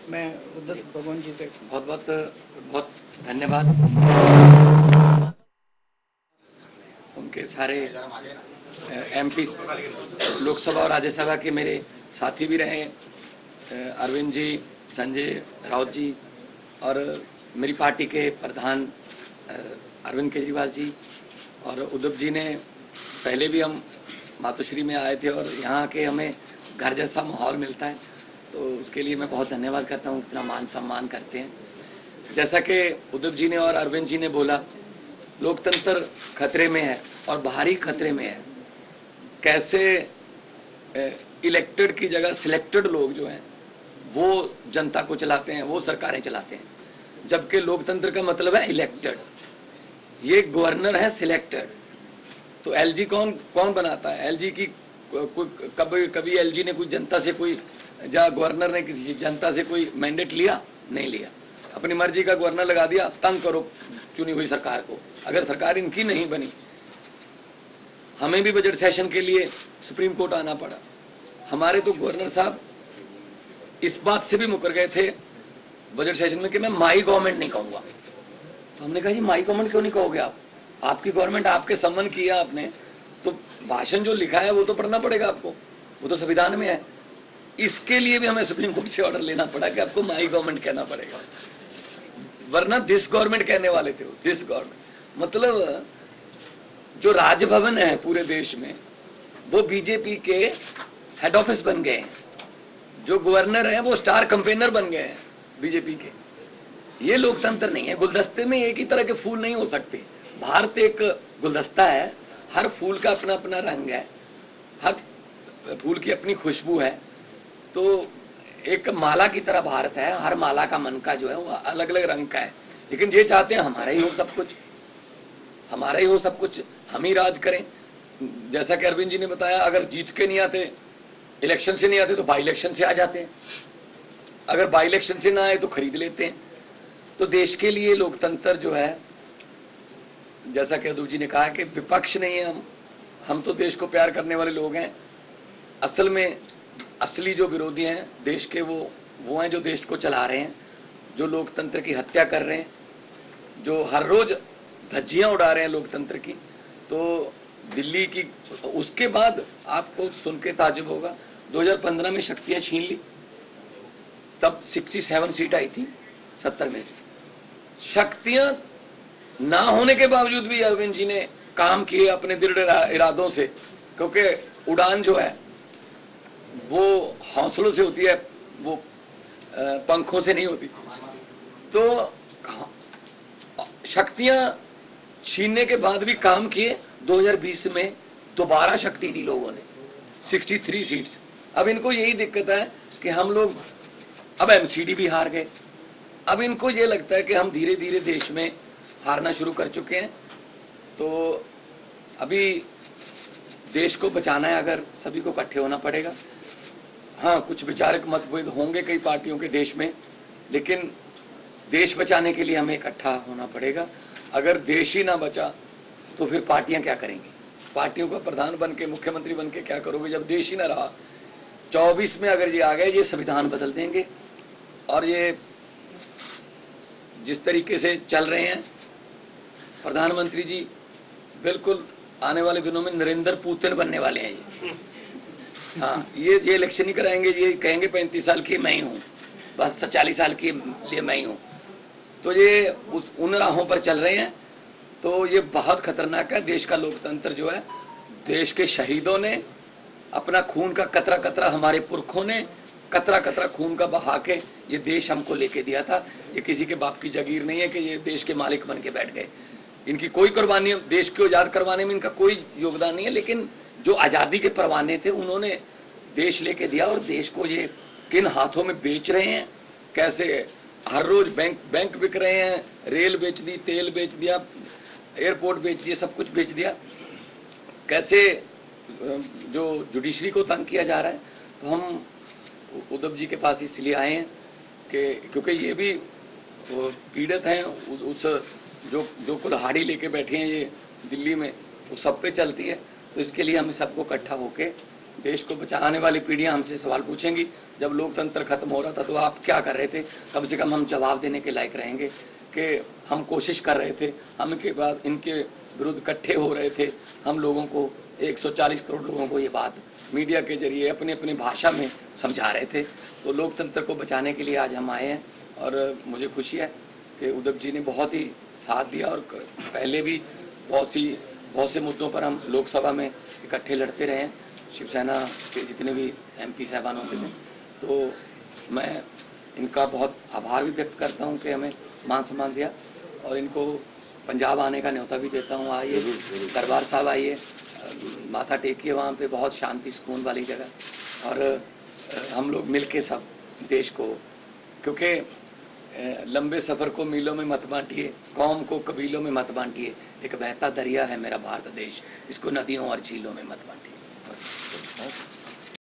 मैं उद्धव भगवान जी से बहुत बहुत बहुत धन्यवाद। उनके सारे एमपी लोकसभा और राज्यसभा के मेरे साथी भी रहे, अरविंद जी, संजय राउत जी, और मेरी पार्टी के प्रधान अरविंद केजरीवाल जी, और उद्धव जी ने पहले भी हम मातोश्री में आए थे और यहाँ के हमें घर जैसा माहौल मिलता है, तो उसके लिए मैं बहुत धन्यवाद करता हूँ, इतना मान सम्मान करते हैं। जैसा कि उद्धव जी ने और अरविंद जी ने बोला, लोकतंत्र खतरे में है और भारी खतरे में है। कैसे इलेक्टेड की जगह सिलेक्टेड लोग जो हैं वो जनता को चलाते हैं, वो सरकारें चलाते हैं, जबकि लोकतंत्र का मतलब है इलेक्टेड। ये गवर्नर है सिलेक्टेड। तो एलजी कौन कौन बनाता है? एलजी की कभी कभी एलजी ने कोई जनता से कोई गवर्नर ने किसी जनता से कोई मैंडेट लिया? नहीं लिया। अपनी मर्जी का गवर्नर लगा दिया, तंग करो चुनी हुई सरकार को। अगर सरकार इनकी नहीं बनी, हमें भी बजट सेशन के लिए सुप्रीम कोर्ट आना पड़ा। हमारे तो गवर्नर साहब इस बात से भी मुकर गए थे बजट सेशन में कि मैं माई गवर्नमेंट नहीं कहूंगा। तो हमने कहा जी माई गवर्नमेंट क्यों नहीं कहोगे आप? आपकी गवर्नमेंट, आपके सम्मन किया आपने, तो भाषण जो लिखा है वो तो पढ़ना पड़ेगा आपको, वो तो संविधान में है। इसके लिए भी हमें सुप्रीम कोर्ट से ऑर्डर लेना पड़ा कि आपको माई गवर्नमेंट कहना पड़ेगा, वरना दिस गवर्नमेंट कहने वाले थे वो। दिस गवर्नमेंट मतलब जो राजभवन है पूरे देश में वो बीजेपी के हेड ऑफिस बन गए हैं, जो गवर्नर है वो स्टार कैंपेनर बन गए हैं बीजेपी के। ये लोकतंत्र नहीं है। गुलदस्ते में एक ही तरह के फूल नहीं हो सकते। भारत एक गुलदस्ता है, हर फूल का अपना अपना रंग है, हर फूल की अपनी खुशबू है। तो एक माला की तरह भारत है, हर माला का मन का जो है वो अलग अलग रंग का है। लेकिन ये चाहते हैं हमारा ही हो सब कुछ, हमारा ही हो सब कुछ, हम ही राज करें। जैसा कि अरविंद जी ने बताया, अगर जीत के नहीं आते, इलेक्शन से नहीं आते, तो बाई इलेक्शन से आ जाते हैं। अगर बाई इलेक्शन से ना आए तो खरीद लेते हैं। तो देश के लिए लोकतंत्र जो है, जैसा कि उद्धव जी ने कहा कि विपक्ष नहीं है हम तो देश को प्यार करने वाले लोग हैं। असल में असली जो विरोधी हैं देश के, वो हैं जो देश को चला रहे हैं, जो लोकतंत्र की हत्या कर रहे हैं, जो हर रोज धज्जियां उड़ा रहे हैं लोकतंत्र की। तो दिल्ली की, उसके बाद आपको सुन के ताज्जुब होगा, 2015 में शक्तियां छीन ली, तब 67 सीट आई थी 70 में से। शक्तियां ना होने के बावजूद भी अरविंद जी ने काम किए अपने दृढ़ इरादों से, क्योंकि उड़ान जो है वो हौसलों से होती है, वो पंखों से नहीं होती। तो शक्तियां छीनने के बाद भी काम किए। 2020 में दोबारा शक्ति दी लोगों ने, 63 सीट्स। अब इनको यही दिक्कत है कि हम लोग अब एमसीडी भी हार गए। अब इनको ये लगता है कि हम धीरे धीरे देश में हारना शुरू कर चुके हैं। तो अभी देश को बचाना है, अगर सभी को इकट्ठे होना पड़ेगा। हाँ, कुछ विचारक मतभेद होंगे कई पार्टियों के देश में, लेकिन देश बचाने के लिए हमें इकट्ठा होना पड़ेगा। अगर देश ही ना बचा तो फिर पार्टियां क्या करेंगी? पार्टियों का प्रधान बन के, मुख्यमंत्री बन के क्या करोगे जब देश ही ना रहा? 24 में अगर ये आ गए, ये संविधान बदल देंगे। और ये जिस तरीके से चल रहे हैं प्रधानमंत्री जी, बिल्कुल आने वाले दिनों में नरेंद्र पुतिन बनने वाले हैं ये। हाँ, ये इलेक्शन ही कराएंगे, ये कहेंगे 35 साल की मैं ही हूँ, बस 40 साल की लिए मैं ही हूँ। तो ये उन राहों पर चल रहे हैं। तो ये बहुत खतरनाक है। देश का लोकतंत्र जो है, देश के शहीदों ने अपना खून का कतरा कतरा, हमारे पुरखों ने कतरा कतरा खून का बहा के ये देश हमको लेके दिया था। ये किसी के बाप की जागीर नहीं है कि ये देश के मालिक बन के बैठ गए। इनकी कोई कुर्बानी, देश को आज़ाद करवाने में इनका कोई योगदान नहीं है, लेकिन जो आज़ादी के परवाने थे उन्होंने देश लेके दिया। और देश को ये किन हाथों में बेच रहे हैं, कैसे हर रोज बैंक बिक रहे हैं, रेल बेच दी, तेल बेच दिया, एयरपोर्ट बेच दिया, सब कुछ बेच दिया। कैसे जो जुडिशरी को तंग किया जा रहा है। तो हम उद्धव जी के पास इसलिए आए हैं कि क्योंकि ये भी पीड़ित हैं उस जो कुल्हाड़ी लेके बैठे हैं ये दिल्ली में, वो सब पे चलती है। तो इसके लिए हमें सबको इकट्ठा होके देश को आने वाली पीढ़ियां हमसे सवाल पूछेंगी, जब लोकतंत्र खत्म हो रहा था तो आप क्या कर रहे थे, कम से कम हम जवाब देने के लायक रहेंगे कि हम कोशिश कर रहे थे, हम के बाद इनके विरुद्ध इकट्ठे हो रहे थे, हम लोगों को 140 करोड़ लोगों को ये बात मीडिया के जरिए अपनी अपनी भाषा में समझा रहे थे। तो लोकतंत्र को बचाने के लिए आज हम आए हैं और मुझे खुशी है कि उद्धव जी ने बहुत ही साथ दिया और पहले भी बहुत से मुद्दों पर हम लोकसभा में इकट्ठे लड़ते रहे हैं, शिवसेना के जितने भी MP साहबान होते थे। तो मैं इनका बहुत आभार भी व्यक्त करता हूं कि हमें मान सम्मान दिया और इनको पंजाब आने का न्योता भी देता हूं। आइए दरबार साहब, आइए माथा टेकिए, वहाँ पे बहुत शांति सुकून वाली जगह, और हम लोग मिल के सब देश को, क्योंकि लंबे सफ़र को मीलों में मत बांटिए, कौम को कबीलों में मत बांटिए, एक बहता दरिया है मेरा भारत देश, इसको नदियों और झीलों में मत बांटिए।